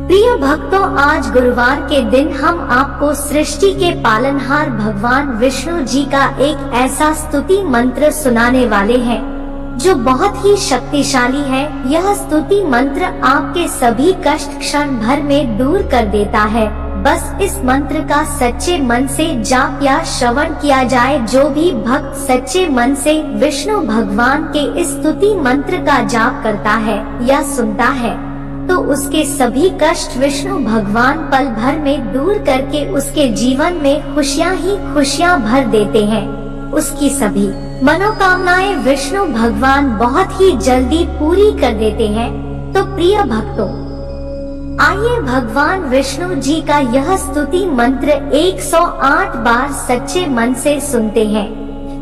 प्रिय भक्तों, आज गुरुवार के दिन हम आपको सृष्टि के पालनहार भगवान विष्णु जी का एक ऐसा स्तुति मंत्र सुनाने वाले हैं जो बहुत ही शक्तिशाली है। यह स्तुति मंत्र आपके सभी कष्ट क्षण भर में दूर कर देता है। बस इस मंत्र का सच्चे मन से जाप या श्रवण किया जाए। जो भी भक्त सच्चे मन से विष्णु भगवान के इस स्तुति मंत्र का जाप करता है या सुनता है तो उसके सभी कष्ट विष्णु भगवान पल भर में दूर करके उसके जीवन में खुशियाँ ही खुशियाँ भर देते हैं। उसकी सभी मनोकामनाएं विष्णु भगवान बहुत ही जल्दी पूरी कर देते हैं। तो प्रिय भक्तों, आइए भगवान विष्णु जी का यह स्तुति मंत्र 108 बार सच्चे मन से सुनते हैं।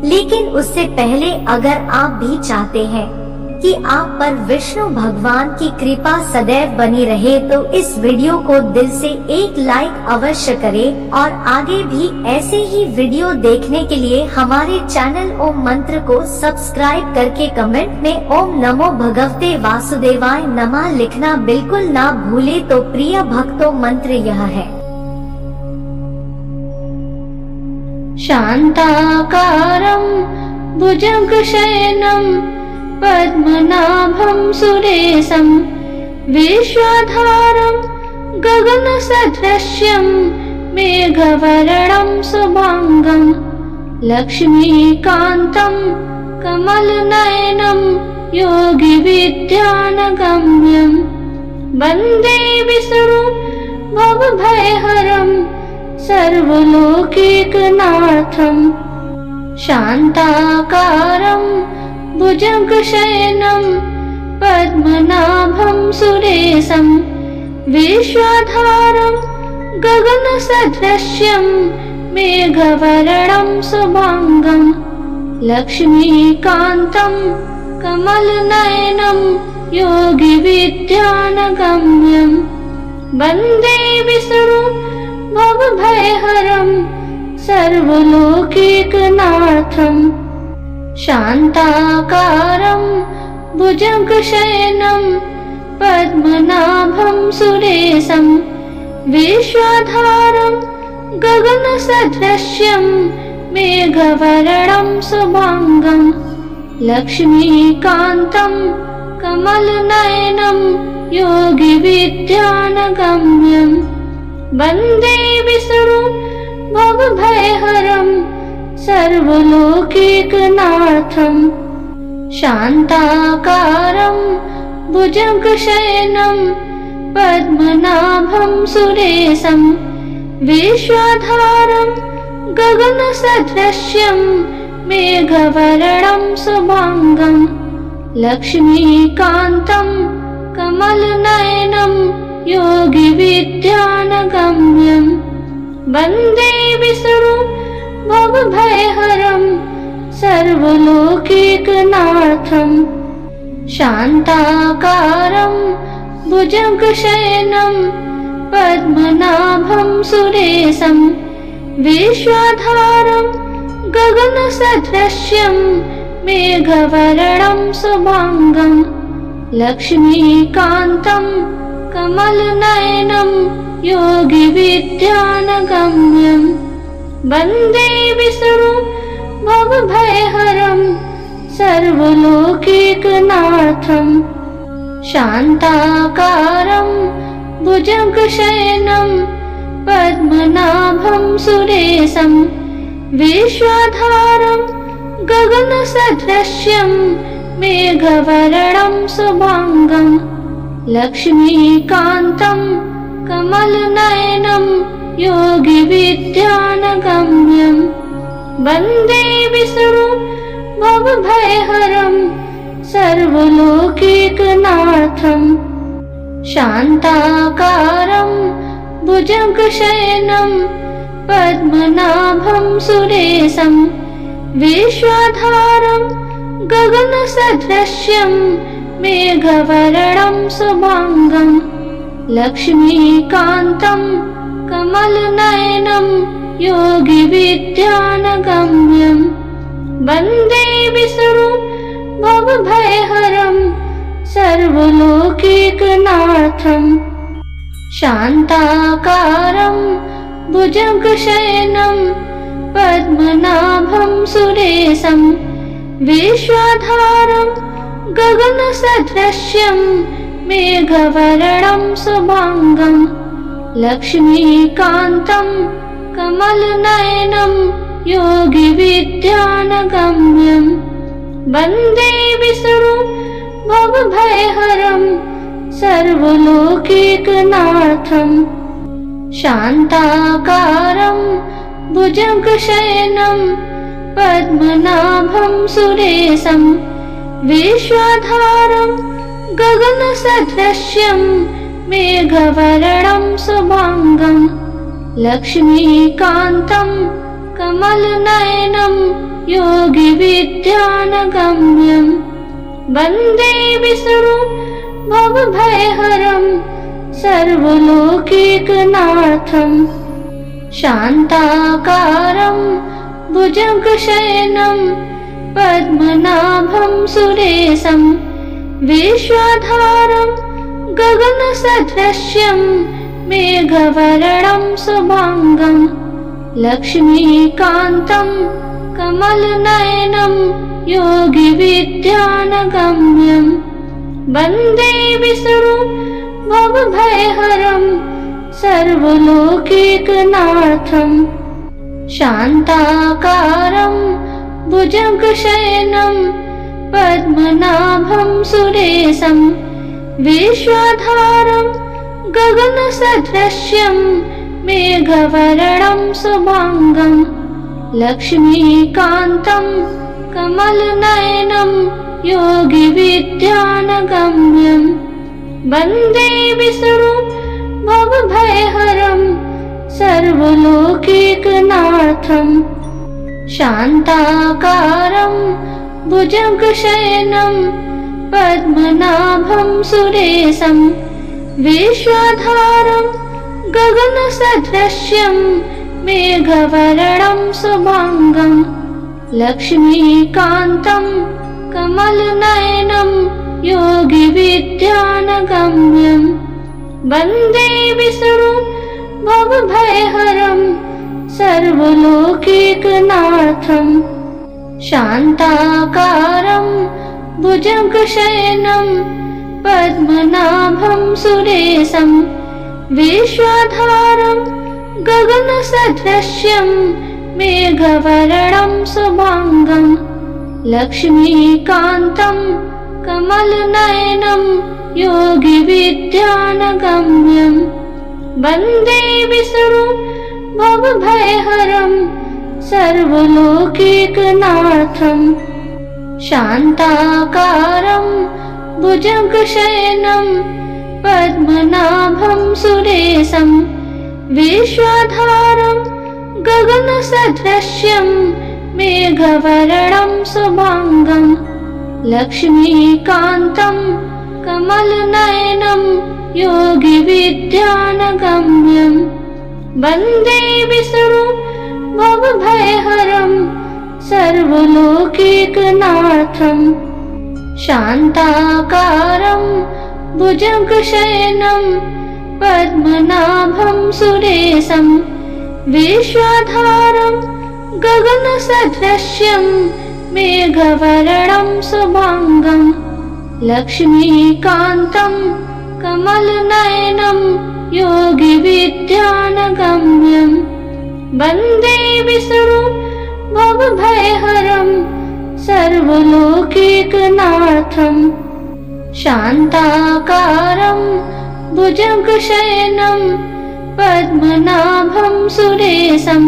लेकिन उससे पहले अगर आप भी चाहते हैं कि आप पर विष्णु भगवान की कृपा सदैव बनी रहे तो इस वीडियो को दिल से एक लाइक अवश्य करें और आगे भी ऐसे ही वीडियो देखने के लिए हमारे चैनल ओम मंत्र को सब्सक्राइब करके कमेंट में ओम नमो भगवते वासुदेवाय नमः लिखना बिल्कुल ना भूले। तो प्रिय भक्तों, मंत्र यह है। शांताकारं भुजगशयनं पद्मनाभं सुरेशं विश्वाधारं गगनसदृश्यं मेघवर्णं शुभांगं लक्ष्मीकान्तं कमलनयनं योगिविद्यानगम्यं वन्दे विष्णु भवभयहरं सर्वलोकैकनाथं। शान्ताकारं भुजगशयनं पद्मनाभं सुरेशं विश्वाधारं गगनसदृश्यं मेघवर्णं शुभांगं लक्ष्मीकान्तं कमलनयनं योगिविद्यानगम्यं वन्दे विष्णु भवभयहरं सर्वलोकैकनाथं। शान्ताकारं भुजगशयनं पद्मनाभं सुरेशं विश्वाधारं गगनसदृश्यं मेघवर्णं शुभांगं लक्ष्मीकान्तं कमलनयनं योगिविद्यानगम्यं वन्दे विष्णु भवभयहरं सर्वलोकैकनाथं। शान्ताकारं भुजगशयनं पद्मनाभं सुरेशं विश्वाधारं गगनसदृश्यं मेघवर्णं शुभांगं लक्ष्मीकान्तं कमलनयनं योगिविद्यानगम्यं वन्दे विष्णु भवभयहरं सर्वलोकैकनाथं। शान्ताकारं भुजगशयनं पद्मनाभं सुरेशं विश्वाधारं गगनसदृश्यं मेघवर्णं शुभांगं लक्ष्मीकान्तं कमलनयनं योगिविद्यानगम्यं वन्दे विष्णु भवभयहरं सर्वलोकैकनाथं। शान्ताकारं भुजगशयनं पद्मनाभं सुरेशं विश्वाधारं गगनसदृश्यं मेघवर्णं शुभांगं लक्ष्मीकान्तं कमलनयनं योगिविद्यानगम्यं वन्दे विष्णु भवभयहरं सर्वलोकैकनाथं। शान्ताकारं भुजगशयनं पद्मनाभं सुरेशं विश्वाधारं गगनसदृश्यं मेघवर्णं शुभांगं लक्ष्मीकान्तं कमलनयनं योगिविद्यानगम्यं वन्दे विष्णु भवभयहरं सर्वलोकैकनाथं। शान्ताकारं भुजगशयनं पद्मनाभं सुरेशं विश्वधारं गगनसदृशं मेघवर्णं शुभांगं लक्ष्मीकान्तं कमलनयनं योगिविद्यानगम्यं वन्दे विष्णु भवभयहरं सर्वलोकैकनाथं शान्ताकारं भुजगशयनं पद्मनाभं सुरेशं विश्वधारं गगनसदृशं मेघवर्णं शुभांगं लक्ष्मीकान्तं कमलनयनं योगिविद्यानगम्यं वन्दे विष्णु भवभयहरं सर्वलोकैकनाथं शान्ताकारं भुजगशयनं पद्मनाभं सुरेशं विश्वधारं गगनसदृशं मेघवर्णं शुभांगं लक्ष्मीकान्तं कमलनयनं योगिविद्यानगम्यं वन्दे विष्णु भवभयहरं सर्वलोकैकनाथं शान्ताकारं भुजगशयनं पद्मनाभं सुरेशं विश्वधारं गगनसदृशं मेघवर्णं शुभांगं लक्ष्मीकान्तं कमलनयनं योगिविद्यानगम्यं वन्दे विष्णु भवभयहरं सर्वलोकैकनाथं शान्ताकारं भुजगशयनं पद्मनाभं सुरेशं विश्वधारं गगनसदृशं मेघवर्णं शुभांगं लक्ष्मीकान्तं कमलनयनं योगिविद्यानगम्यं वन्दे विष्णु भवभयहरं सर्वलोकैकनाथं शान्ताकारं भुजगशयनं पद्मनाभं सुरेशं विश्वधारं गगनसदृशं मेघवर्णं शुभांगं लक्ष्मीकान्तं कमलनयनं योगिविद्यानगम्यं वन्दे विष्णु भवभयहरं सर्वलोकैकनाथं शान्ताकारं भुजगशयनं पद्मनाभं सुरेशं विश्वधारं गगनसदृशं मेघवर्णं शुभांगं लक्ष्मीकान्तं कमलनयनं योगिविद्यानगम्यं वन्दे विष्णु भवभयहरं सर्वलोकैकनाथं शान्ताकारं भुजगशयनं पद्मनाभं सुरेशं विश्वधारं गगनसदृशं मेघवर्णं शुभांगं लक्ष्मीकान्तं कमलनयनं योगिविद्यानगम्यं वन्दे विष्णु भवभयहरं सर्वलोकैकनाथं शान्ताकारं भुजगशयनं पद्मनाभं सुरेशं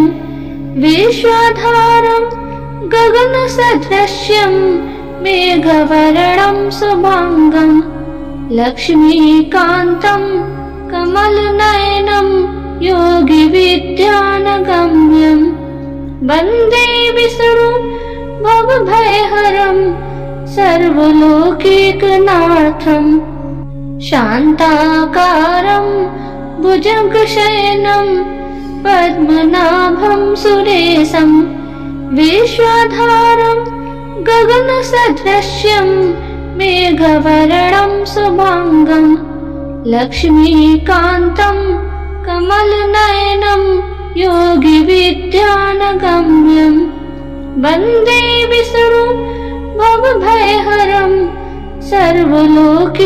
विश्वधारं गगनसदृशं मेघवर्णं शुभांगं लक्ष्मीकान्तं कमलनयनं योगिविद्यानगम्यं वन्दे विष्णु भवभयहरं सर्वलोकैकनाथं शान्ताकारं भुजगशयनं पद्मनाभं सुरेशं विश्वधारं गगनसदृशं मेघवर्णं शुभांगं लक्ष्मीकान्तं कमलनयनं योगिविद्यानगम्यं वन्दे विष्णु भवभयहरं सर्वलोकैकनाथं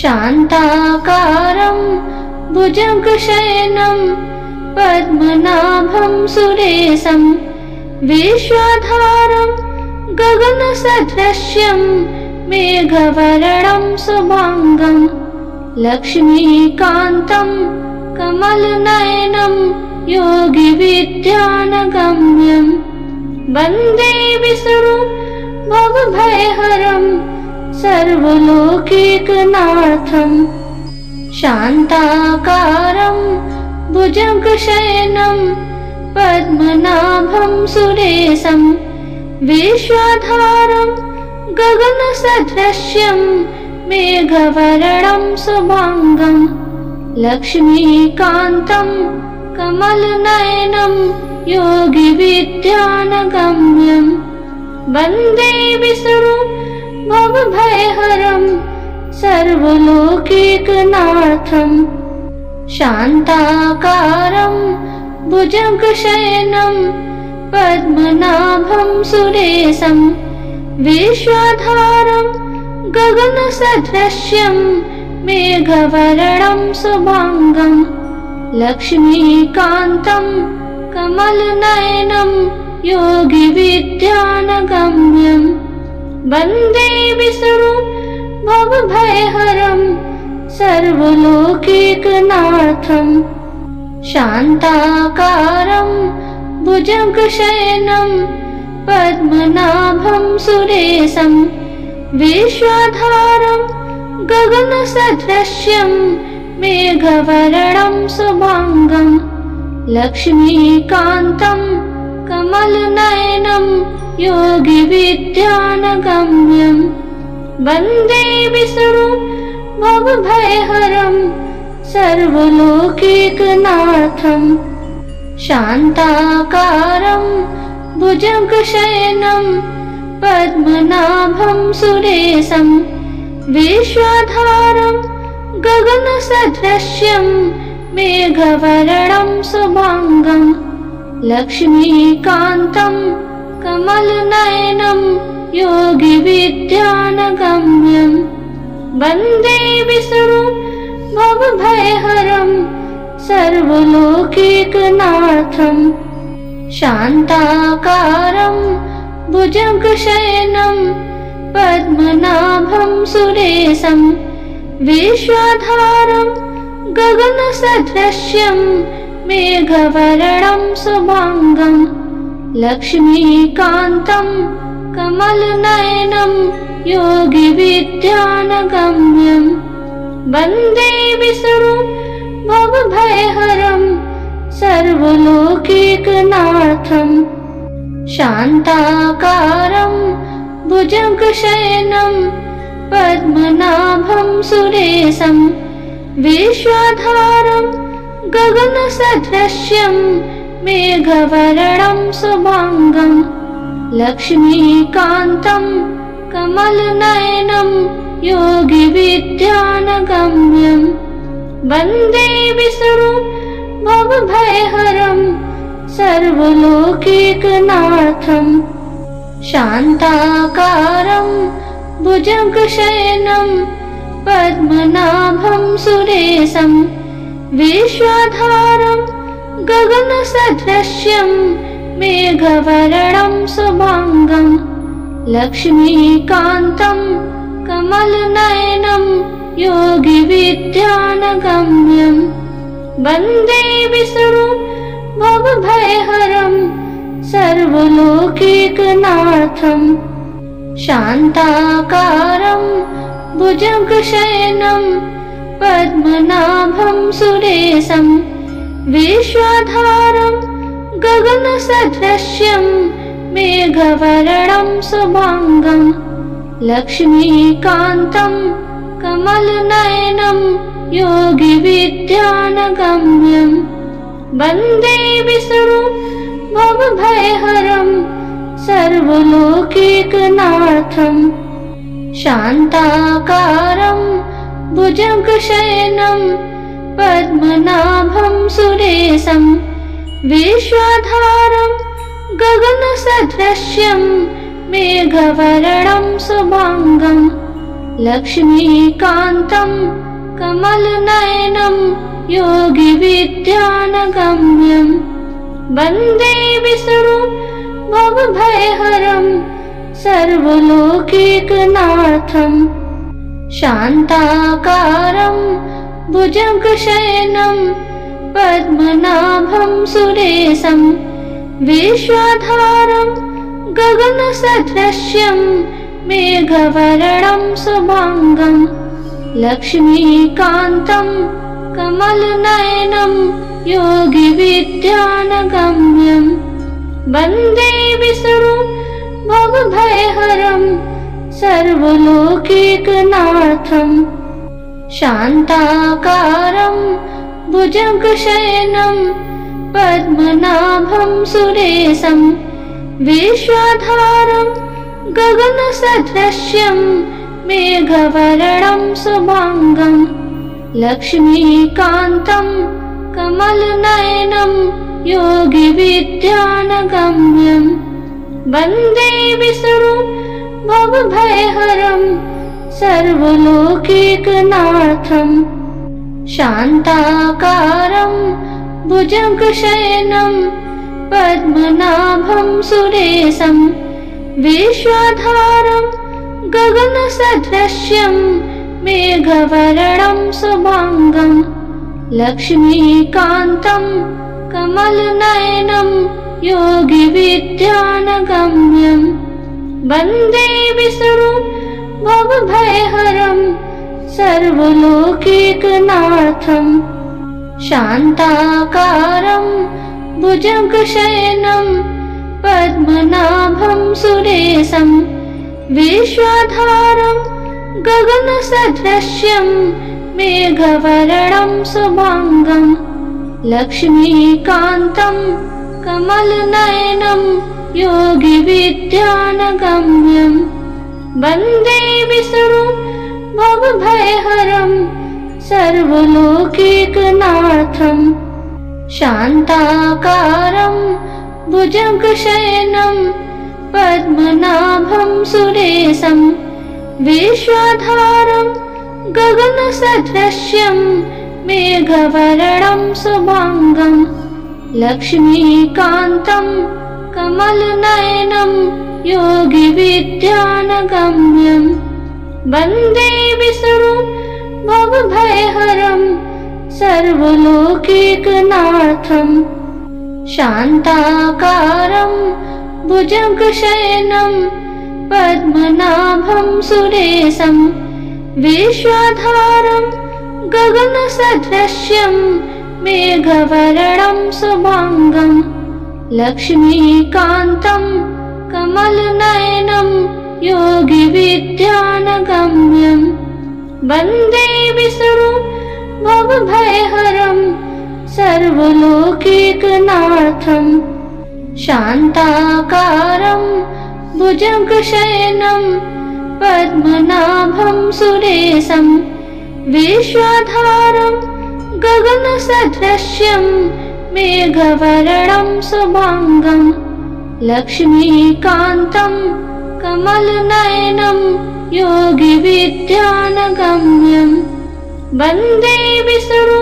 शान्ताकारं भुजगशयनं पद्मनाभं सुरेशं विश्वाधारं गगनसदृशं मेघवर्णं शुभांगं लक्ष्मीकान्तं कमलनयनं योगिविद्यानगम्यं वन्दे विष्णु भवभयहरं सर्वलोकैकनाथं शान्ताकारं भुजगशयनं पद्मनाभं सुरेशं विश्वाधारं गगनसदृशं मेघवर्णं शुभांगं लक्ष्मीकान्तं कमलनयनं योगिविद्यानगम्यं वन्दे विष्णु भवभयहरं सर्वलोकैकनाथं शान्ताकारं भुजगशयनं पद्मनाभं सुरेशं विश्वाधारं गगनसदृशं मेघवर्णं शुभांगं लक्ष्मीकान्तं कमलनयनं योगिविद्यानगम्यं वन्दे विष्णु भवभयहरं सर्वलोकैकनाथं शान्ताकारं भुजगशयनं पद्मनाभं सुरेशं विश्वाधारं गगनसदृशं मेघवर्णं शुभांगं लक्ष्मीकान्तं कमलनयनं योगिविद्यानगम्यं वन्दे विष्णु भवभयहरं सर्वलोकैकनाथं शान्ताकारं भुजगशयनं पद्मनाभं सुरेशं विश्वाधारं गगनसदृशं मेघवर्णं शुभांगं लक्ष्मीकान्तं कमलनयनं योगिविद्यानगम्यं वन्दे विष्णु भवभयहरं सर्वलोकैकनाथं शान्ताकारं भुजगशयनं पद्मनाभं सुरेशं विश्वाधारं गगनसदृशं मेघवर्णं शुभांगं लक्ष्मीकान्तं कमलनयनं योगिविद्यानगम्यं वन्दे विष्णु भवभयहरं सर्वलोकैकनाथं शान्ताकारं भुजगशयनं पद्मनाभं सुरेशं विश्वाधारं गगनसदृशं मेघवर्णं शुभांगं लक्ष्मीकान्तं कमलनयनं योगिविद्यानगम्यं वन्दे विष्णु भवभयहरं सर्वलोकैकनाथं शान्ताकारं भुजगशयनं पद्मनाभं सुरेशं विश्वाधारं गगनसदृशं मेघवर्णं शुभांगं लक्ष्मीकान्तं कमलनयनं योगिविद्यानगम्यं वन्दे विष्णु भवभयहरं सर्वलोकैकनाथं शान्ताकारं भुजगशयनं पद्मनाभं सुरेशं विश्वाधारं गगनसदृशं मेघवर्णं शुभांगं लक्ष्मीकान्तं कमलनयनं योगिविद्यानगम्यं वन्दे विष्णु भवभयहरं सर्वलोकैकनाथं शान्ताकारं भुजगशयनं पद्मनाभं सुरेशं विश्वधारं गगनसदृशं मेघवर्णं शुभांगं लक्ष्मीकान्तं कमलनयनं योगिविद्यानगम्यं वन्दे विष्णु भवभयहरं सर्वलोकैकनाथं शान्ताकारं भुजगशयनं पद्मनाभं सुरेशं विश्वधारं गगनसदृशं मेघवर्णं शुभांगं लक्ष्मीकान्तं कमलनयनं योगिविद्यानगम्यं वन्दे विष्णु भवभयहरं सर्वलोकैकनाथं शान्ताकारं भुजगशयनं पद्मनाभं सुरेशं विश्वधारं गगनसदृशं मेघवर्णं शुभांगं लक्ष्मीकान्तं कमलनयनं योगिविद्यानगम्यं वन्दे विष्णु भवभयहरं सर्वलोकैकनाथं शान्ताकारं भुजगशयनं पद्मनाभं सुरेशं विश्वधारं गगनसदृशं मेघवर्णं शुभांगं लक्ष्मीकान्तं कमलनयनं योगिविद्यानगम्यं वन्दे विष्णु भवभयहरं सर्वलोकैकनाथं शान्ताकारं भुजगशयनं पद्मनाभं सुरेशं विश्वधारं गगनसदृशं मेघवर्णं शुभांगं लक्ष्मीकान्तं कमलनयनं योगिविद्यानगम्यं वन्दे विष्णु भवभयहरं सर्वलोकैकनाथं शान्ताकारं भुजगशयनं पद्मनाभं सुरेशं विश्वधारं गगनसदृशं मेघवर्णं शुभांगं लक्ष्मीकान्तं कमलनयनं योगिविद्यानगम्यं वन्दे विष्णु भवभयहरं सर्वलोकैकनाथं शान्ताकारं भुजगशयनं पद्मनाभं सुरेशं विश्वधारं गगनसदृशं मेघवर्णं शुभांगं लक्ष्मीकान्तं कमलनयनं योगिविद्यानगम्यं वन्दे विष्णु भवभयहरं सर्वलोकैकनाथं शान्ताकारं भुजगशयनं पद्मनाभं सुरेशं विश्वधारं गगनसदृशं मेघवर्णं शुभांगं लक्ष्मीकान्तं कमलनयनं योगिविद्यानगम्यं वन्दे विष्णु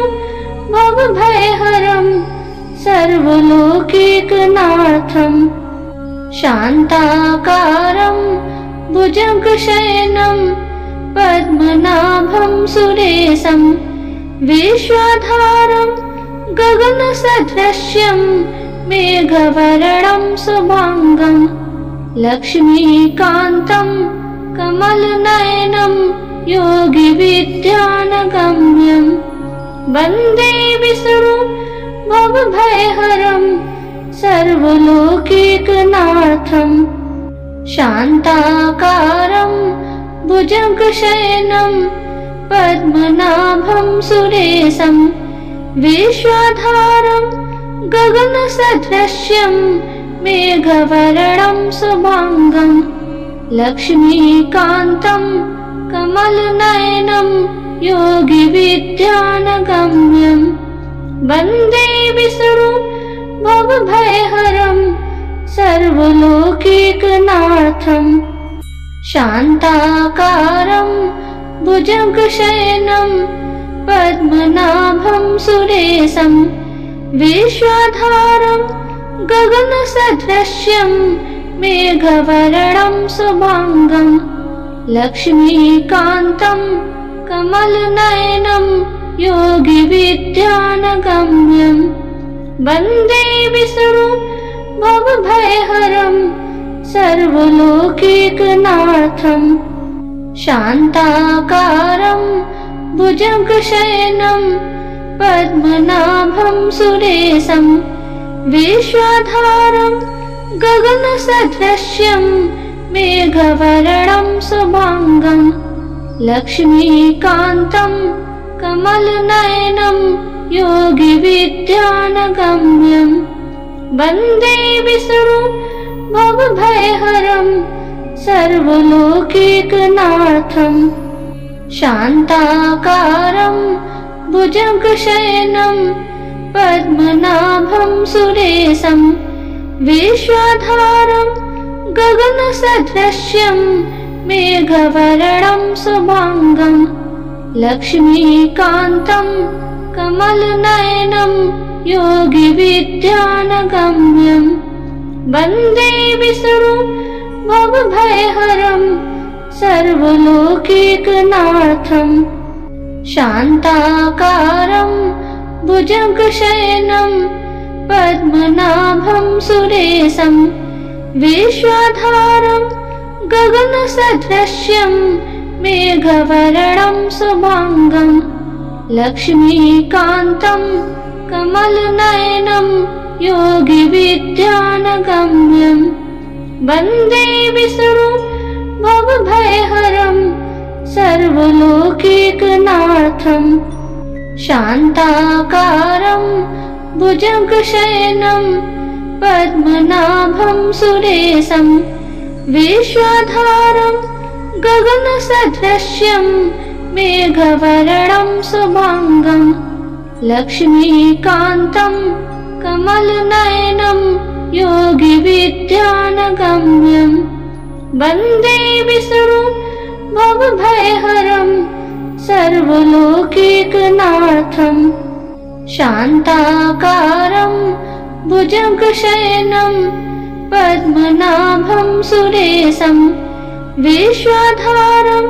भवभयहरं सर्वलोकैकनाथं शान्ताकारं भुजगशयनं पद्मनाभं सुरेशं विश्वधारं गगनसदृशं मेघवर्णं शुभांगं लक्ष्मीकान्तं कमलनयनं योगिविद्यानगम्यं वन्दे विष्णु भवभयहरं सर्वलोकैकनाथं शान्ताकारं भुजगशयनं पद्मनाभं सुरेशं विश्वधारं गगनसदृशं मेघवर्णं शुभांगं लक्ष्मीकान्तं कमलनयनं योगिविद्यानगम्यं वन्दे विष्णु भवभयहरं सर्वलोकैकनाथं शान्ताकारं भुजगशयनं पद्मनाभं सुरेशं विश्वाधारं गगनसदृशं मेघवर्णं शुभांगं लक्ष्मीकान्तं कमलनयनं योगिविद्यानगम्यं वन्दे विष्णु भवभयहरं सर्वलोकैकनाथं शान्ताकारं भुजगशयनं पद्मनाभं सुरेशं विश्वाधारं गगनसदृशं मेघवर्णं शुभांगं लक्ष्मीकान्तं कमलनयनं योगिविद्यानगम्यं वन्दे विष्णु भवभयहरं सर्वलोकैकनाथं शान्ताकारं भुजगशयनं पद्मनाभं सुरेशं विश्वाधारं गगनसदृशं मेघवर्णं शुभांगं लक्ष्मीकान्तं कमलनयनं योगिविद्यानगम्यं वन्दे विष्णु भवभयहरं सर्वलोकैकनाथं शान्ताकारं भुजगशयनं पद्मनाभं सुरेशं विश्वाधारं गगनसदृशं मेघवर्णं शुभांगं लक्ष्मीकान्तं कमलनयनं योगिविद्यानगम्यं वन्दे विष्णु भवभयहरं सर्वलोकैकनाथं शान्ताकारं भुजगशयनं पद्मनाभं सुरेशं विश्वाधारं गगनसदृशं मेघवर्णं शुभांगं लक्ष्मीकान्तं कमलनयनं योगिविद्यानगम्यं वन्दे विष्णु भवभयहरं सर्वलोकैकनाथं शान्ताकारं भुजगशयनं पद्मनाभं सुरेशं विश्वाधारं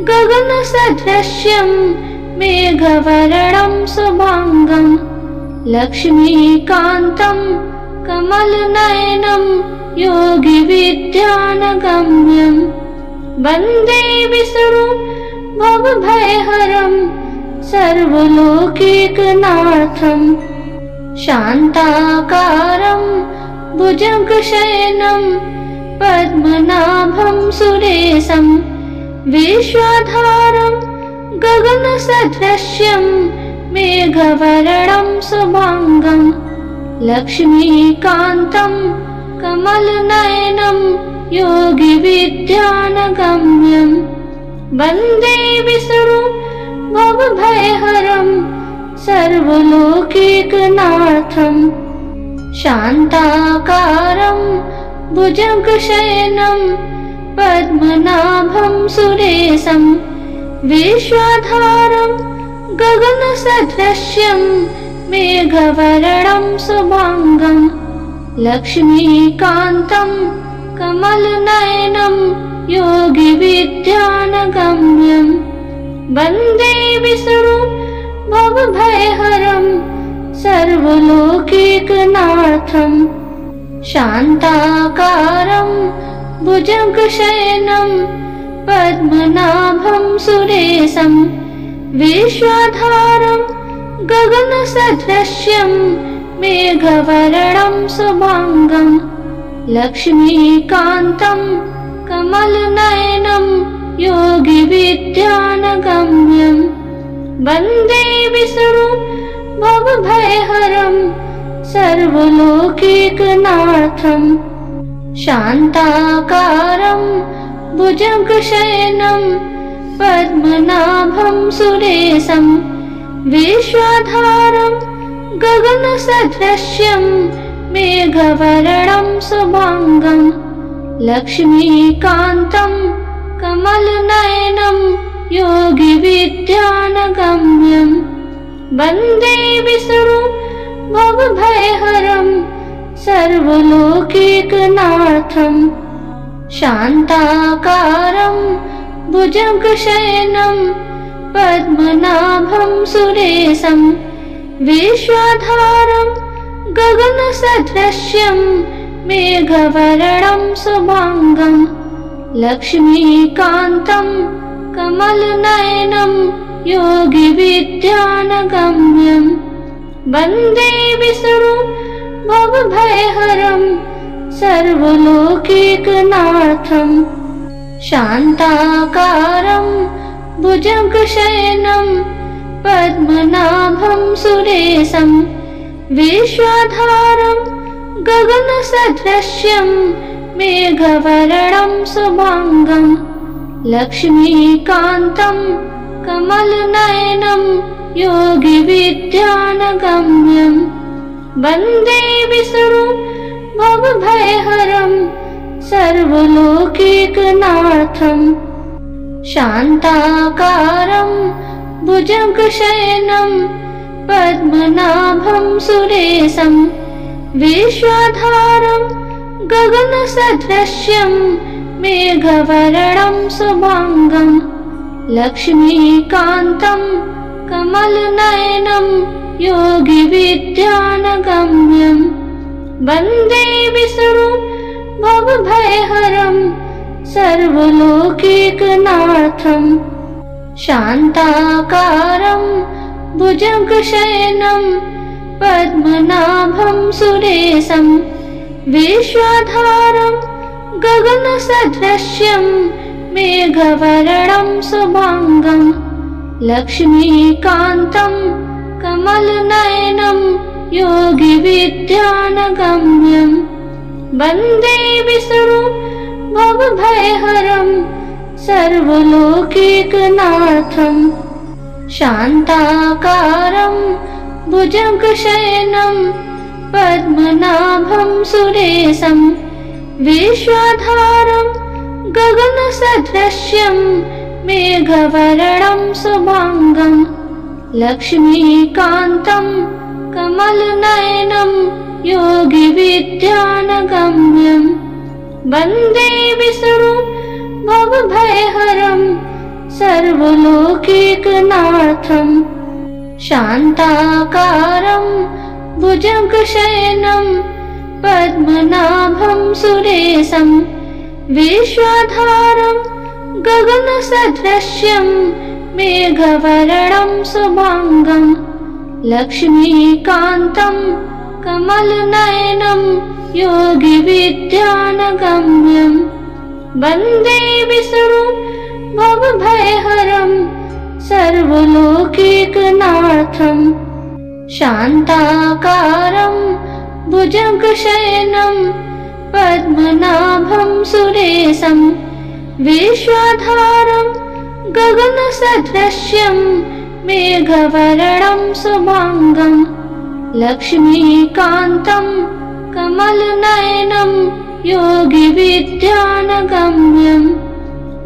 गगनसदृशं मेघवर्णं शुभांगं लक्ष्मीकान्तं कमलनयनं योगिविद्यानगम्यं वन्दे विष्णु भवभयहरं सर्वलोकैकनाथं शान्ताकारं भुजगशयनं पद्मनाभं सुरेशं विश्वाधारं गगनसदृशं मेघवर्णं शुभांगं लक्ष्मीकान्तं कमलनयनं योगिविद्यानगम्यं वन्दे विष्णु भवभयहरं सर्वलोकैकनाथं शान्ताकारं भुजगशयनं पद्मनाभं सुरेशं विश्वाधारं गगनसदृशं मेघवर्णं शुभांगं लक्ष्मीकान्तं कमलनयनं योगिविद्यानगम्यं वन्दे विष्णु भवभयहरं सर्वलोकैकनाथं शान्ताकारं भुजगशयनं पद्मनाभं सुरेशं विश्वाधारं गगनसदृशं मेघवर्णं शुभांगं लक्ष्मीकान्तं कमलनयनं योगिविद्यानगम्यं वन्दे विष्णु भवभयहरं सर्वलोकैकनाथं शान्ताकारं भुजगशयनं पद्मनाभं सुरेशं विश्वाधारं गगनसदृशं मेघवर्णं शुभांगं लक्ष्मीकान्तं कमलनयनं योगिविद्यानगम्यं वन्दे विष्णुं भवभयहरं सर्वलोकैकनाथं शान्ताकारं भुजगशयनं पद्मनाभं सुरेशं विश्वाधारं गगनसदृशं मेघवर्णं शुभांगं लक्ष्मीकान्तं कमलनयनं योगिविद्यानगम्यं वन्दे विष्णुं भवभयहरं सर्वलोकैकनाथं शान्ताकारं भुजगशयनं पद्मनाभं सुरेशं विश्वाधारं गगनसदृशं मेघवर्णं शुभांगं लक्ष्मीकान्तं कमलनयनं योगिविद्यानगम्यं वन्दे विष्णुं भवभयहरं सर्वलोकैकनाथं शान्ताकारं भुजगशयनं पद्मनाभं सुरेशं विश्वाधारं गगनसदृशं मेघवर्णं शुभांगं लक्ष्मीकान्तं कमलनयनं योगिविद्यानगम्यं वन्दे विष्णुं भवभयहरं सर्वलोकैकनाथं शान्ताकारं भुजगशयनं पद्मनाभं सुरेशं विश्वाधारं गगनसदृशं मेघवर्णं शुभांगं लक्ष्मीकान्तं कमलनयनं योगिविद्यानगम्यं वन्दे विष्णुं भवभयहरं सर्वलोकैकनाथं शान्ताकारं भुजगशयनं पद्मनाभं सुरेशं विश्वाधारं गगनसदृशं मेघवर्णं शुभांगं लक्ष्मीकान्तं कमलनयनं योगिविद्यानगम्यं वन्दे विष्णुं भवभयहरं सर्वलोकैकनाथं शान्ताकारं भुजगशयनं पद्मनाभं सुरेशं विश्वाधारं गगनसदृशं मेघवर्णं शुभांगं लक्ष्मीकान्तं कमलनयनं योगिविद्यानगम्यं वन्दे विष्णुं भवभयहरं सर्वलोकैकनाथं शान्ताकारं भुजगशयनं पद्मनाभं सुरेशं विश्वाधारं गगनसदृशं मेघवर्णं शुभांगं लक्ष्मीकान्तं कमलनयनं योगिविद्यानगम्यं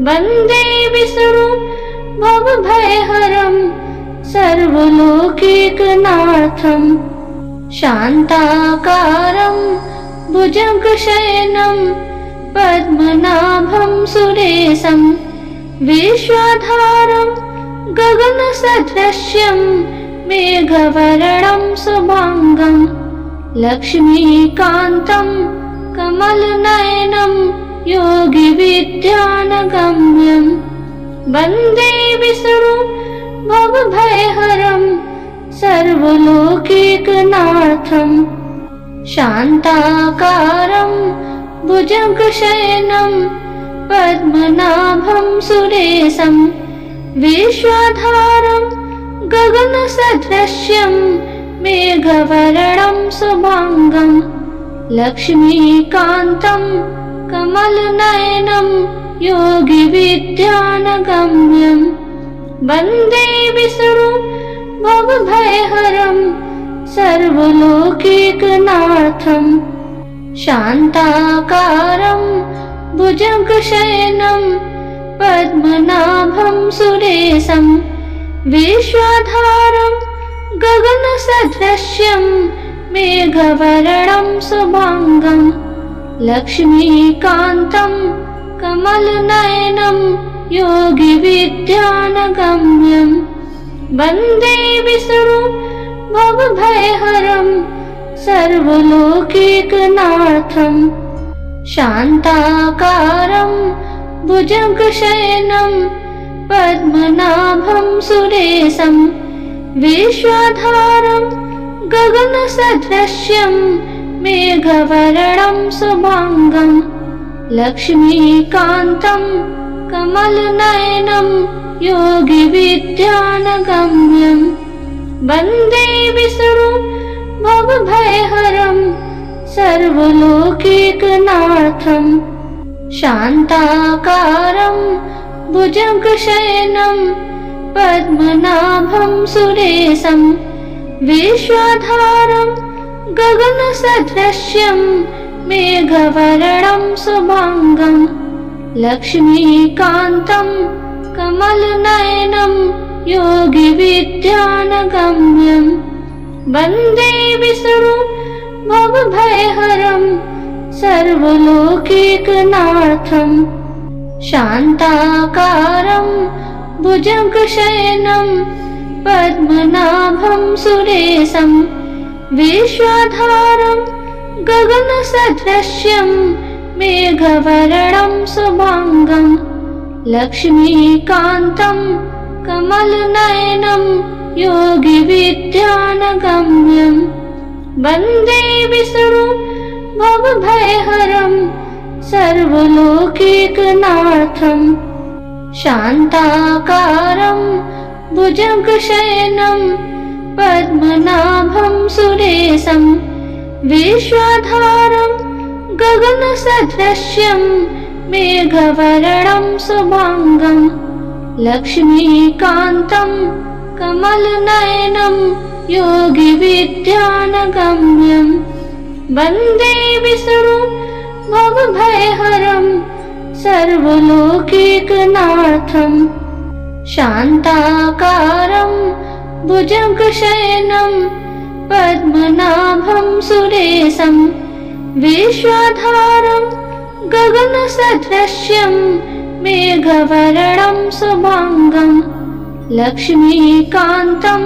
वन्दे विष्णुं भवभयहरं सर्वलोकैकनाथं शान्ताकारं भुजगशयनं पद्मनाभं सुरेशं विश्वाधारं गगनसदृशं मेघवर्णं शुभांगं लक्ष्मीकान्तं कमलनयनं योगिविद्यानगम्यं वन्दे विष्णुं भवभयहरं सर्वलोकैकनाथं शान्ताकारं भुजगशयनं पद्मनाभं सुरेशं विश्वाधारं गगनसदृशं मेघवर्णं शुभांगं लक्ष्मीकान्तं कमलनयनं योगिविद्यानगम्यम् वन्दे विष्णु भवभयहरं सर्वलोकैकनाथम् शान्ताकारं भुजगशयनं पद्मनाभं सुरेशं विश्वाधारं गगनसदृशं मेघवर्णं शुभांगं लक्ष्मीकान्तं कमलनयनं योगिविद्यानगम्यम् वन्दे विष्णु भवभयहरं सर्वलोकैकनाथम् शान्ताकारं भुजगशयनं पद्मनाभं सुरेशं विश्वाधारं गगनसदृशं मेघवर्णं शुभांगं लक्ष्मीकान्तं कमलनयनं योगिविद्यानगम्यम् वन्दे विष्णु भवभयहरं सर्वलोकैकनाथम् शान्ताकारं भुजगशयनं पद्मनाभं सुरेशं विश्वाधारं गगनसदृशं मेघवर्णं शुभांगं लक्ष्मीकान्तं कमलनयनं योगिविद्यानगम्यम् वन्दे विष्णु भवभयहरं सर्वलोकैकनाथम् शान्ताकारं भुजगशयनं पद्मनाभं सुरेशं विश्वाधारं गगनसदृशं मेघवर्णं शुभांगं लक्ष्मीकान्तं कमलनयनं योगिविद्यानगम्यम् वन्दे विष्णु भवभयहरं सर्वलोकैकनाथम् शान्ताकारं भुजगशयनं पद्मनाभं सुरेशं विश्वाधारं गगनसदृशं मेघवर्णं शुभांगं लक्ष्मीकान्तं कमलनयनं योगिविद्यानगम्यम् वन्दे विष्णु भवभयहरं सर्वलोकैकनाथम् शान्ताकारं भुजगशयनं पद्मनाभं सुरेशं विश्वाधारं गगनसदृशं मेघवर्णं शुभांगं लक्ष्मीकान्तं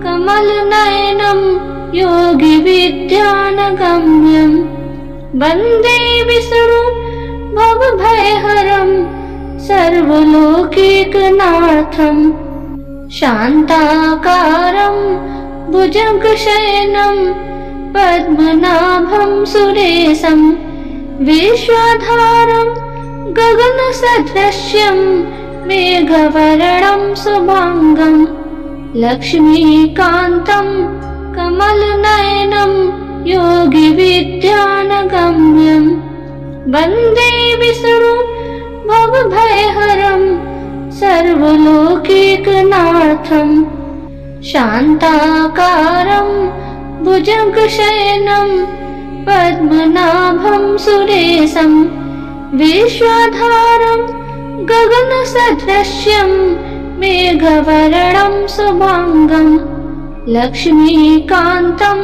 कमलनयनं योगिविद्यानगम्यम् वन्दे विष्णु भवभयहरं सर्वलोकैकनाथम् शान्ताकारं भुजगशयनं पद्मनाभं सुरेशं विश्वाधारं गगनसदृशं मेघवर्णं शुभांगं लक्ष्मीकान्तं कमलनयनं योगिविद्यानगम्यम् वन्दे विष्णु भवभयहरं सर्वलोकैकनाथम् शान्ताकारं भुजगशयनं पद्मनाभं सुरेशं विश्वाधारं गगनसदृशं मेघवर्णं शुभांगं लक्ष्मीकान्तं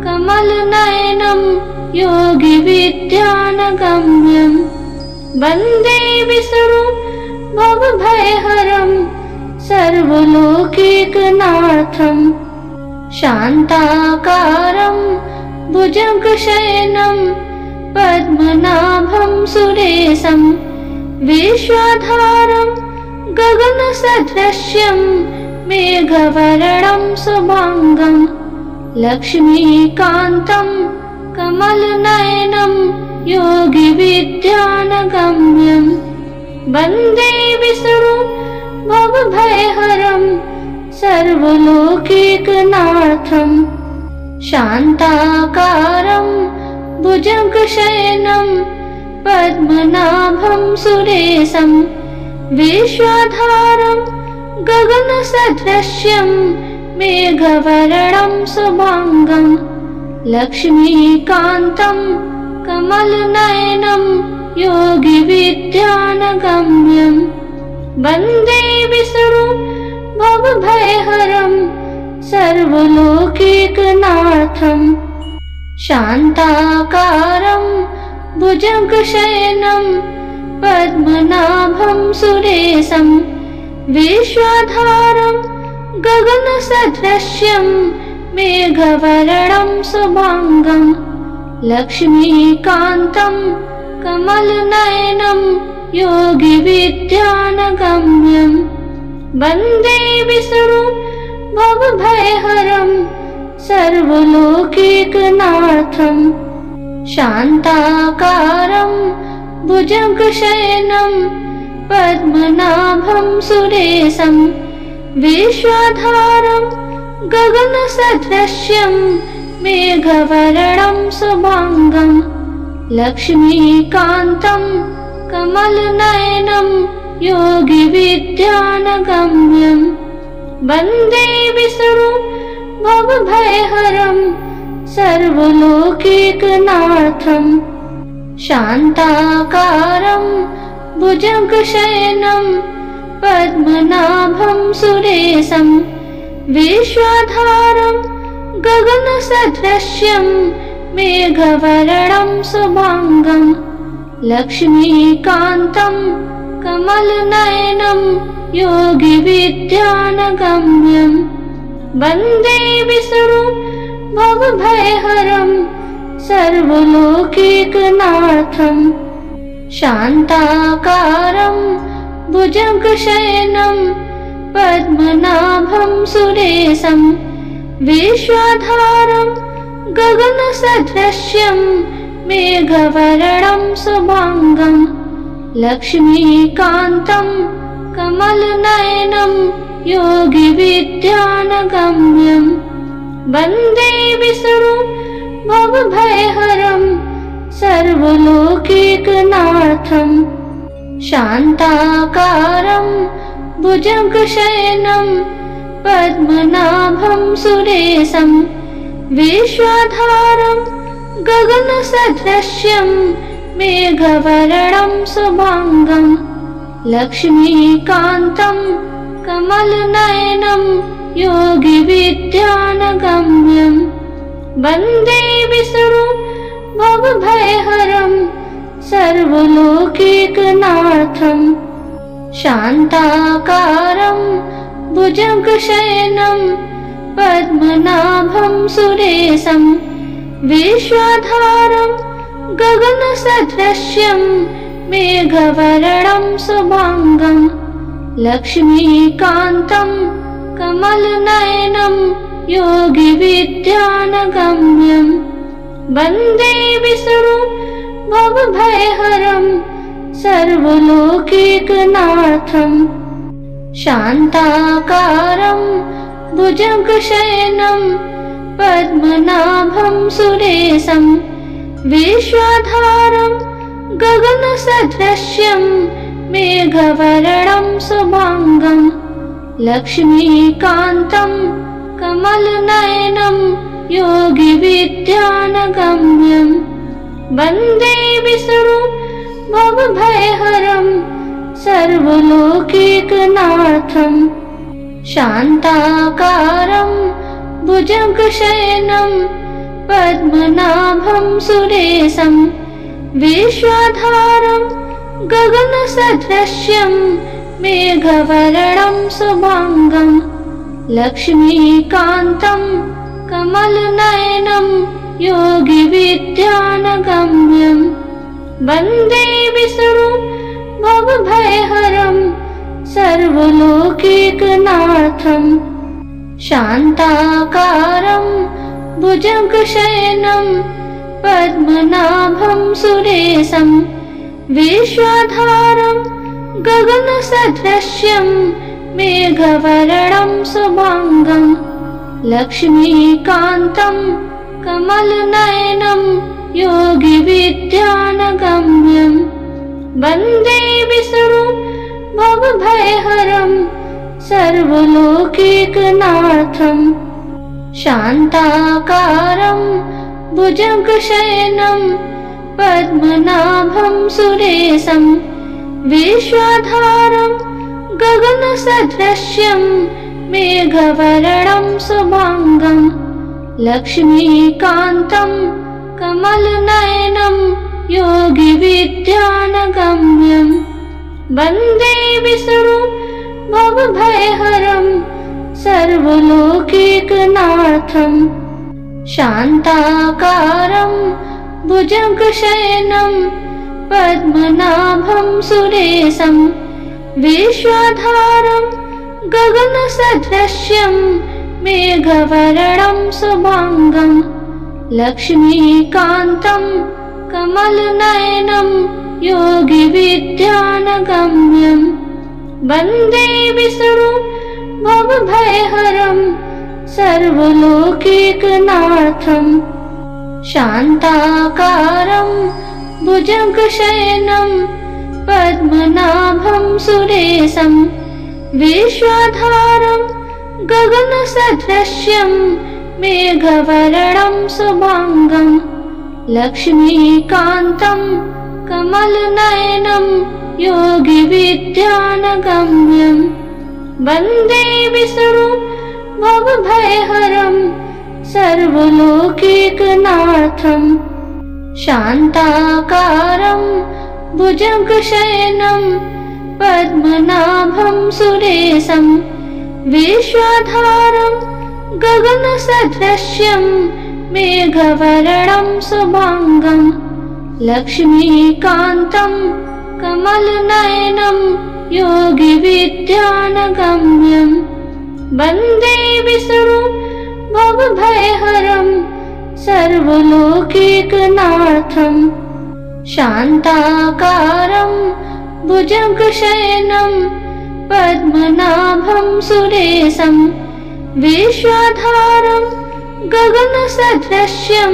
कमलनयनं योगिविद्यानगम्यम् वन्दे विष्णु भवभयहरं सर्वलोकैकनाथम् शान्ताकारं भुजगशयनं पद्मनाभं सुरेशं विश्वाधारं गगनसदृशं मेघवर्णं शुभांगं लक्ष्मीकान्तं कमलनयनं योगिविद्यानगम्यम् वन्दे विष्णु भवभयहरं सर्वलोकैकनाथम् शान्ताकारं भुजगशयनं पद्मनाभं सुरेशं विश्वाधारं गगनसदृश्यं मेघवर्णं शुभांगं लक्ष्मीकान्तं कमलनयनं योगिविद्यानगम्यं वन्दे विष्णु भवभयहरं सर्वलोकैकनाथं शान्ताकारं भुजगशयनं पद्मनाभं सुरेशं विश्वाधारं गगनसदृश्यं मेघवर्णं शुभांगं लक्ष्मीकान्तं कमलनयनं योगिविद्यानगम्यं वन्दे विष्णु भवभयहरं सर्वलोकैकनाथं शान्ताकारं भुजगशयनं पद्मनाभं सुरेशं विश्वाधारं गगनसदृश्यं मेघवर्णं शुभांगं लक्ष्मीकान्तं कमलनयनं योगिविद्यानगम्यं वन्दे विष्णु भवभयहरं सर्वलोकैकनाथं शान्ताकारं भुजगशयनं पद्मनाभं सुरेशं विश्वाधारं गगनसदृश्यं मेघवर्णं शुभांगं लक्ष्मीकान्तं कमलनयनं योगिविद्यानगम्यं वन्दे विष्णु भवभयहरं सर्वलोकैकनाथं शान्ताकारं भुजगशयनं पद्मनाभं सुरेशं विश्वाधारं गगनसदृश्यं मेघवर्णं शुभांगं लक्ष्मीकान्तं कमलनयनं योगिविद्यानगम्यं वन्दे विष्णु भवभयहरं सर्वलोकैकनाथं शान्ताकारं भुजगशयनं पद्मनाभं सुरेशं विश्वाधारं गगनसदृश्यं मेघवर्णं शुभांगं लक्ष्मीकान्तं कमलनयनं योगिविद्यानगम्यं वन्दे विष्णु भवभयहरं सर्वलोकैकनाथं शान्ताकारं भुजगशयनं पद्मनाभं सुरेशं विश्वाधारं गगनसदृश्यं मेघवर्णं शुभांगं लक्ष्मीकान्तं कमलनयनं योगिविद्यानगम्यं वन्दे विष्णु भवभयहरं सर्वलोकैकनाथं शान्ताकारं भुजगशयनं पद्मनाभं सुरेशं विश्वाधारं गगनसदृश्यं मेघवर्णं शुभांगं लक्ष्मीकान्तं कमलनयनं योगिविद्यानगम्यं वन्दे विष्णु भवभयहरं सर्वलोकैकनाथं शान्ताकारं भुजगशयनं पद्मनाभं सुरेशं विश्वाधारं गगनसदृश्यं मेघवर्णं शुभांगं लक्ष्मीकान्तं कमलनयनं योगिविद्यानगम्यं वन्दे विष्णु भवभयहरं सर्वलोकैकनाथं शान्ताकारं भुजगशयनं पद्मनाभं सुरेशं विश्वाधारं गगनसदृश्यं मेघवर्णं शुभांगं लक्ष्मीकान्तं कमलनयनं योगिविद्यानगम्यम् वन्दे विष्णु भवभयहरं सर्वलोकैकनाथम् शान्ताकारं भुजगशयनं पद्मनाभं सुरेशं विश्वाधारं गगनसदृशं मेघवर्णं शुभांगं लक्ष्मीकान्तं कमलनयनं योगिविद्यानगम्यं वन्दे विष्णु भवभयहरं सर्वलोकैकनाथम् शान्ताकारं भुजगशयनं पद्मनाभं सुरेशं विश्वाधारं गगनसदृशं मेघवर्णं शुभांगं लक्ष्मीकान्तं कमलनयनं योगिविद्यानगम्यं वन्दे विष्णु भवभयहरं सर्वलोकैकनाथम् शान्ताकारं भुजगशयनं पद्मनाभं सुरेशं विश्वाधारं गगनसदृशं मेघवर्णं शुभांगं लक्ष्मीकान्तं कमलनयनं योगिविद्यानगम्यं वन्दे विष्णु भवभयहरं सर्वलोकैकनाथम् शान्ताकारं भुजगशयनं पद्मनाभं सुरेशं विश्वाधारं गगनसदृशं मेघवर्णं शुभांगं लक्ष्मीकान्तं कमलनयनं योगिविद्यानगम्यं वन्दे विष्णु भवभयहरं सर्वलोकैकनाथम् शान्ताकारं भुजगशयनं पद्मनाभं सुरेशं विश्वाधारं गगनसदृशं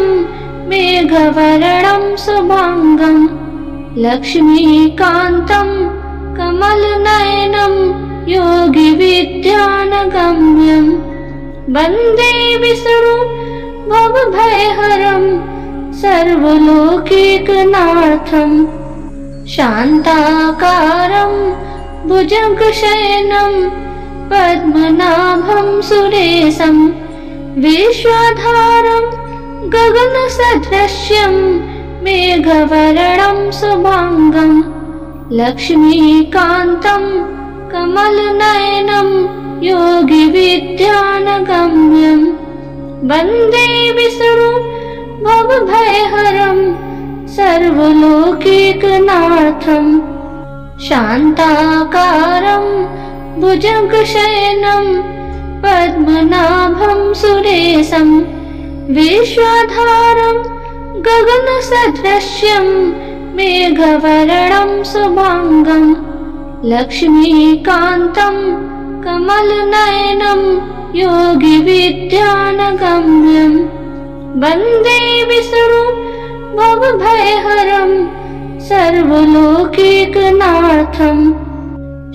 मेघवर्णं शुभांगं लक्ष्मीकान्तं कमलनयनं योगिविद्यानगम्यं वन्दे विष्णु भवभयहरं सर्वलोकैकनाथम् शान्ताकारं भुजगशयनं पद्मनाभं सुरेशं विश्वाधारं गगनसदृशं मेघवर्णं शुभांगं लक्ष्मीकान्तं कमलनयनं योगिविद्यानगम्यं वन्दे विष्णु भवभयहरं सर्वलोकैकनाथम् शान्ताकारं भुजगशयनं पद्मनाभं सुरेशं विश्वाधारं गगनसदृशं मेघवर्णं शुभांगं लक्ष्मीकान्तं कमलनयनं योगिविद्यानगम्यं वन्दे विष्णु भवभयहरं सर्वलोकैकनाथम्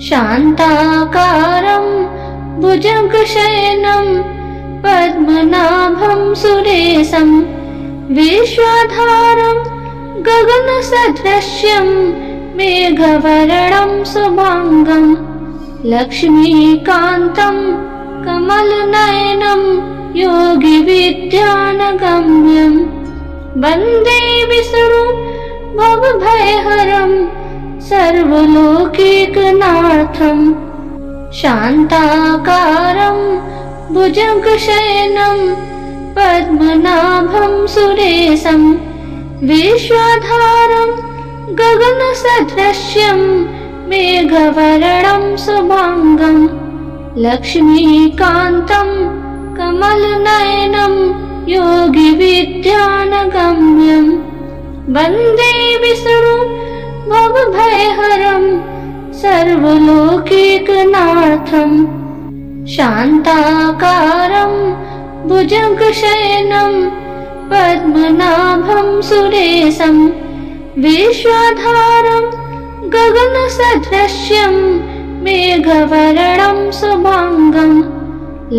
शान्ताकारं भुजगशयनं पद्मनाभं सुरेशं विश्वाधारं गगनसदृशं मेघवर्णं शुभांगं लक्ष्मीकान्तं कमलनयनं योगिविद्यानगम्यं वन्दे विष्णु भवभयहरं सर्वलोकैकनाथम् शान्ताकारं भुजगशयनं पद्मनाभं सुरेशं विश्वाधारं गगनसदृशं मेघवर्णं शुभांगं लक्ष्मीकान्तं कमलनयनं योगिविद्यानगम्यं वन्दे विष्णु भवभयहरं सर्वलोकैकनाथम् शान्ताकारं भुजगशयनं पद्मनाभं सुरेशं विश्वाधारं गगनसदृश्यं मेघवर्णं शुभांगं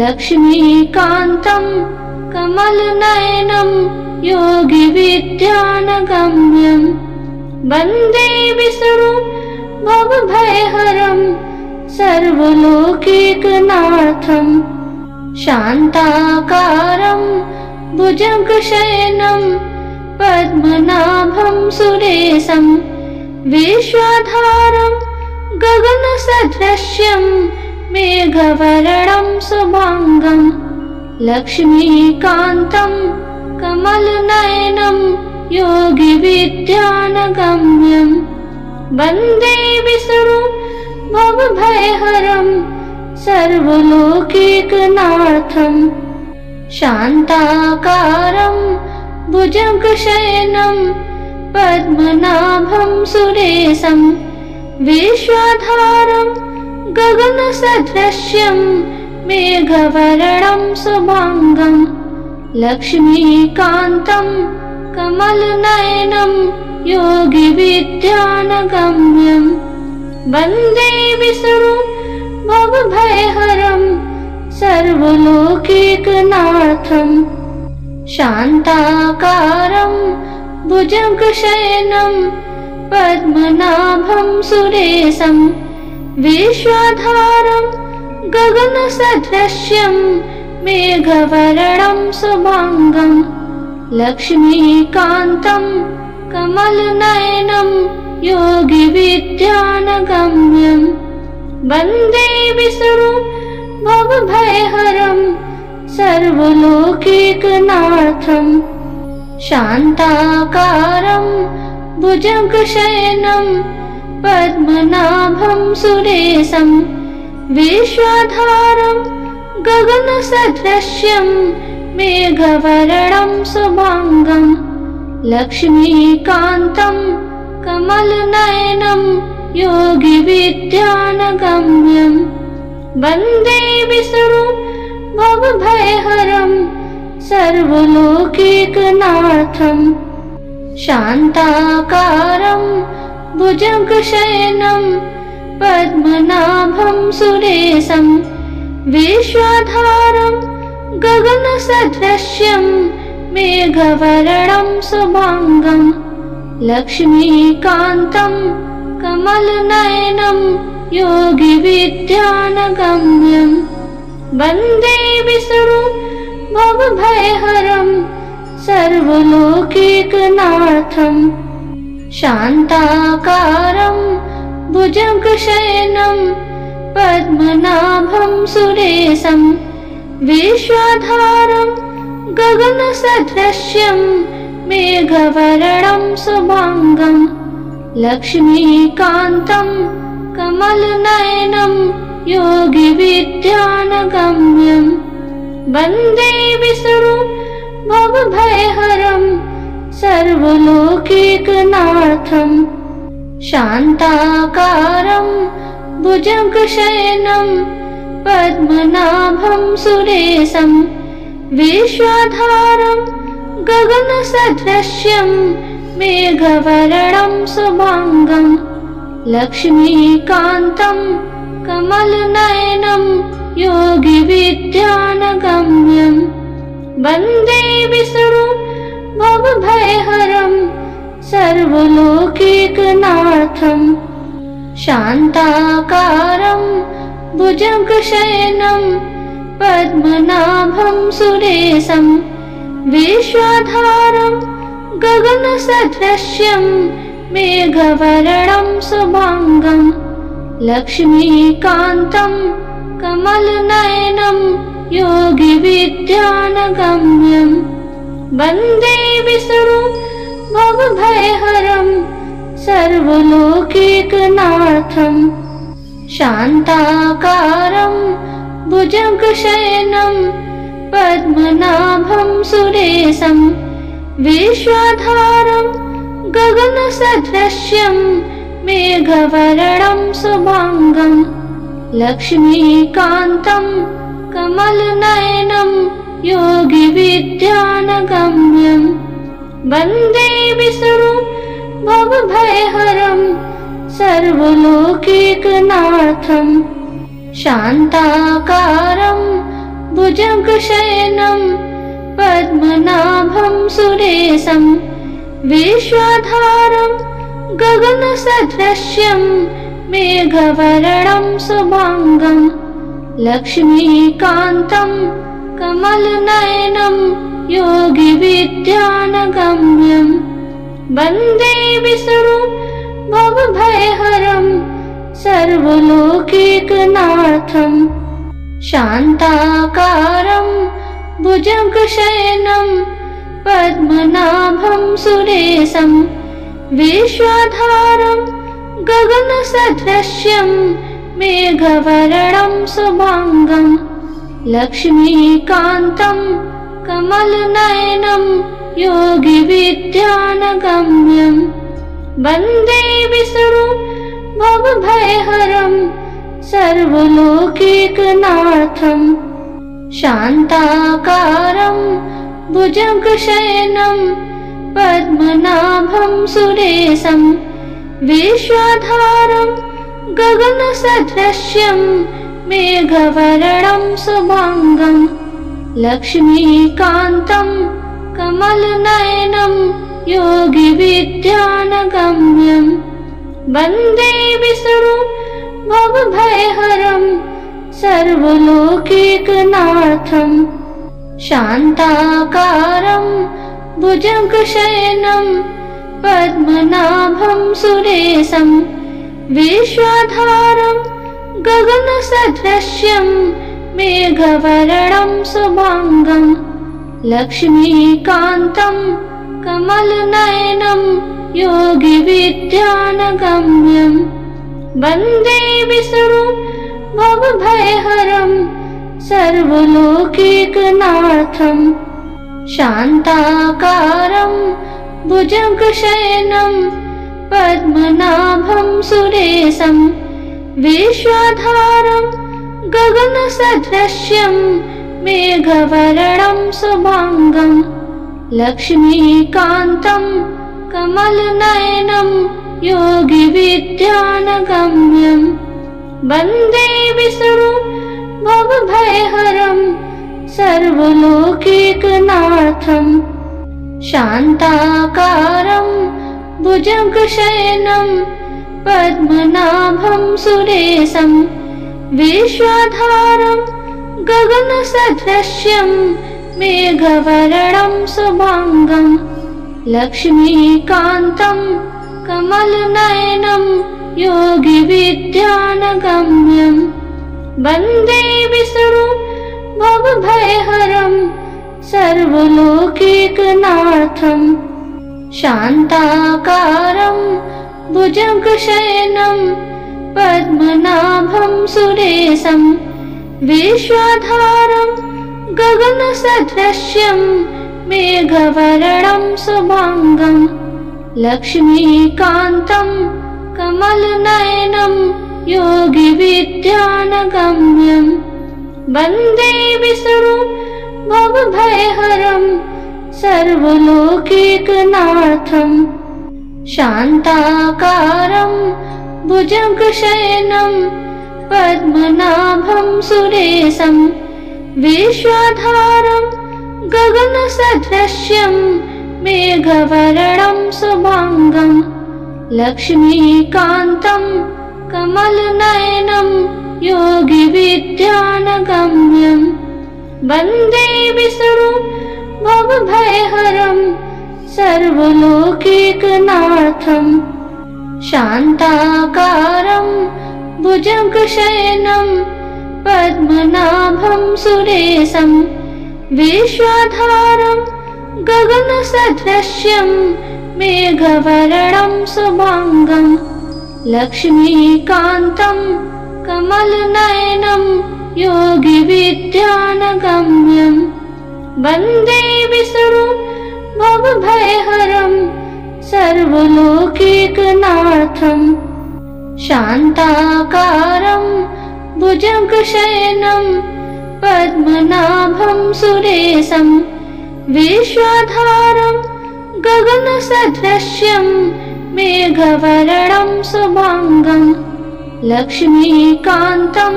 लक्ष्मीकान्तं कमलनयनं योगिविद्यानगम्यं वन्दे विष्णु भवभयहरं सर्वलोकैकनाथं शान्ताकारं भुजगशयनं पद्मनाभं सुरेशं विश्वाधारं गगनसदृश्यं मेघवर्णं शुभांगं लक्ष्मीकान्तं कमलनयनं योगिविद्यानगम्यं वन्दे विष्णु भवभयहरं सर्वलोकैकनाथं शान्ताकारं भुजगशयनं पद्मनाभं सुरेशं विश्वाधारं गगनसदृश्यं मेघवर्णं शुभांगं लक्ष्मीकान्तं कमलनयनं योगिविद्यानगम्यं वन्दे विष्णु भवभयहरं सर्वलोकैकनाथं शान्ताकारं भुजगशयनं पद्मनाभं सुरेशं विश्वाधारं गगनसदृश्यं मेघवर्णं शुभांगं लक्ष्मीकान्तं कमलनयनं योगिविद्यानगम्यं वन्दे विष्णु भवभयहरं सर्वलोकैकनाथं शान्ताकारं भुजगशयनं पद्मनाभं सुरेशं विश्वाधारं गगनसदृश्यं मेघवर्णं शुभांगं लक्ष्मीकान्तं कमलनयनं योगिविद्यानगम्यं वन्दे विष्णु भवभयहरं सर्वलोकैकनाथं शान्ताकारं भुजगशयनं पद्मनाभं सुरेशं विश्वाधारं गगनसदृश्यं मेघवर्णं शुभांगं लक्ष्मीकान्तं कमलनयनं योगिविद्यानगम्यं वन्दे विष्णु भवभयहरं सर्वलोकैकनाथं शान्ताकारं भुजगशयनं पद्मनाभं सुरेशं विश्वाधारं गगनसदृश्यं मेघवर्णं शुभांगं लक्ष्मीकान्तं कमलनयनं योगिविद्यानगम्यं वन्दे विष्णु भवभयहरं सर्वलोकैकनाथं शान्ताकारं भुजगशयनं पद्मनाभं सुरेशं विश्वाधारं गगनसदृश्यं मेघवर्णं शुभांगं लक्ष्मीकान्तं कमलनयनं योगिविद्यानगम्यं वन्दे विष्णु भवभयहरं सर्वलोकैकनाथं शान्ताकारं भुजगशयनं पद्मनाभं सुरेशं विश्वाधारं गगनसदृश्यं मेघवर्णं शुभांगं लक्ष्मीकान्तं कमलनयनं योगिविद्यानगम्यं वन्दे विष्णु भवभयहरं सर्वलोकैकनाथं शान्ताकारं भुजगशयनं पद्मनाभं सुरेशं विश्वाधारं गगनसदृश्यं मेघवर्णं शुभांगं लक्ष्मीकान्तं कमलनयनं योगिविद्यानगम्यम् वन्दे विष्णु भवभयहरं सर्वलोकैकनाथं शान्ताकारं भुजगशयनं पद्मनाभं सुरेशं विश्वाधारं गगनसदृशं मेघवर्णं शुभांगं लक्ष्मीकान्तं कमलनयनं योगिविद्यानगम्यं वन्दे विष्णु भवभयहरं सर्वलोकैकनाथं शान्ताकारं भुजगशयनं पद्मनाभं सुरेशं विश्वाधारं गगनसदृशं मेघवर्णं शुभांगं लक्ष्मीकान्तं कमलनयनं योगिविद्यानगम्यं वन्दे विष्णु भवभयहरं सर्वलोकैकनाथं शान्ताकारं भुजगशयनं पद्मनाभं सुरेशं विश्वाधारं गगनसदृशं मेघवर्णं शुभांगं लक्ष्मीकान्तं कमलनयनं योगिविद्यानगम्यं वन्दे विष्णु भवभयहरं सर्वलोकैकनाथं शान्ताकारं भुजगशयनं पद्मनाभं सुरेशं विश्वाधारं गगनसदृशं मेघवर्णं शुभांगं लक्ष्मीकान्तं कमलनयनं योगिविद्यानगम्यं वन्दे विष्णु भवभयहरं सर्वलोकैकनाथं शान्ताकारं भुजगशयनं पद्मनाभं सुरेशं विश्वाधारं गगनसदृशं मेघवर्णं शुभांगं लक्ष्मीकान्तं कमलनयनं योगिविद्यानगम्यं वन्दे विष्णु भवभयहरं सर्वलोकैकनाथं शान्ताकारं भुजगशयनं पद्मनाभं सुरेशं विश्वाधारं गगनसदृशं मेघवर्णं शुभांगं लक्ष्मीकान्तं कमलनयनं योगिविद्यानगम्यं वन्दे विष्णु भवभयहरं सर्वलोकैकनाथं शान्ताकारं भुजगशयनं पद्मनाभं सुरेशं विश्वाधारं गगनसदृशं मेघवर्णं शुभांगं लक्ष्मीकान्तं कमलनयनं योगिविद्यानगम्यं वन्दे विष्णु भवभयहरं सर्वलोकैकनाथं शान्ताकारं भुजगशयनं पद्मनाभं सुरेशं विश्वाधारं गगनसदृशं मेघवर्णं शुभांगं लक्ष्मीकान्तं कमलनयनं योगिविद्यानगम्यं वन्दे विष्णु भवभयहरं सर्वलोकैकनाथं शान्ताकारं भुजगशयनं पद्मनाभं सुरेशं विश्वाधारं गगनसदृशं मेघवर्णं शुभांगं लक्ष्मीकान्तं कमलनयनं योगिविद्यानगम्यं वन्दे विष्णु भवभयहरं सर्वलोकैकनाथं शान्ताकारं भुजगशयनं पद्मनाभं सुरेशं विश्वाधारं गगनसदृश्यं मेघवर्णं शुभांगं लक्ष्मीकान्तं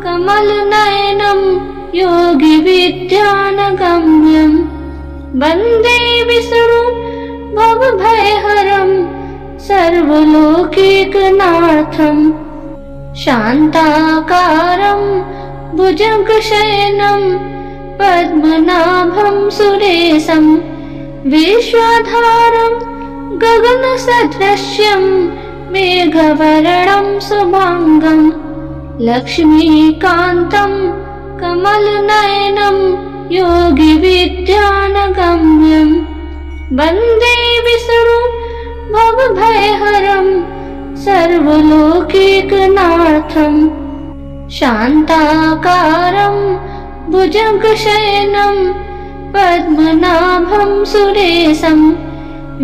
कमलनयनं योगिविद्यानगम्यं वन्दे विष्णु भवभयहरं सर्वलोकैकनाथं शान्ताकारं भुजगशयनं पद्मनाभं सुरेशं विश्वाधारं गगनसदृश्यं मेघवर्णं शुभांगं लक्ष्मीकान्तं कमलनयनं योगिविद्यानगम्यं वन्दे विष्णु भवभयहरं सर्वलोकैकनाथं शान्ताकारं भुजगशयनं पद्मनाभं सुरेशं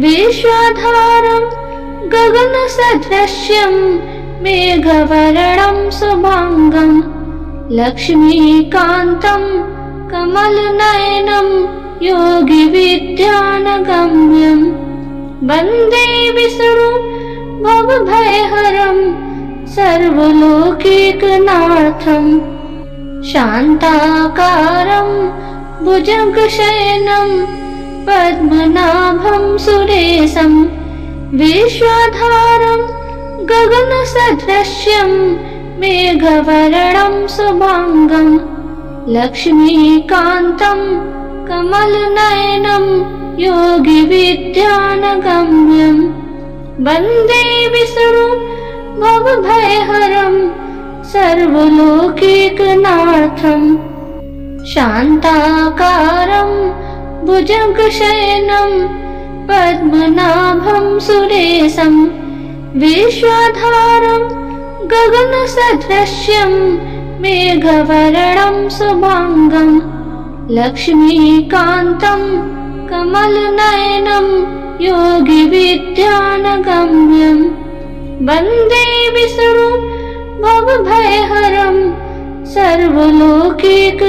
विश्वाधारं गगनसदृश्यं मेघवर्णं शुभांगं लक्ष्मीकान्तं कमलनयनं योगिविद्यानगम्यं वन्दे विष्णु भवभयहरं सर्वलोकैकनाथं शान्ताकारं भुजगशयनं पद्मनाभं सुरेशं विश्वाधारं गगनसदृश्यं मेघवर्णं शुभांगं लक्ष्मीकान्तं कमलनयनं योगिविद्यानगम्यं वन्दे विष्णु भवभयहरं सर्वलोकैकनाथं शान्ताकारं भुजगशयनं पद्मनाभं सुरेशं विश्वाधारं गगनसदृश्यं मेघवर्णं शुभांगं लक्ष्मीकान्तं कमलनयनं योगिविद्यानगम्यं वन्दे विष्णु भवभयहरं सर्वलोकैकनाथं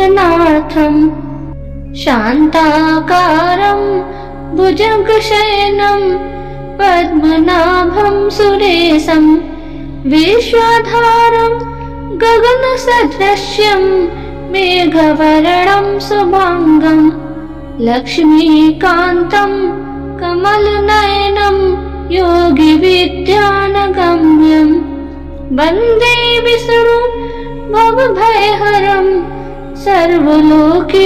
शान्ताकारं भुजगशयनं पद्मनाभं सुरेशं विश्वाधारं गगनसदृश्यं मेघवर्णं शुभांगं लक्ष्मीकान्तं कमलनयनं योगिविद्यानगम्यं वन्दे विष्णु भवभयहरं सर्वलोकैकनाथं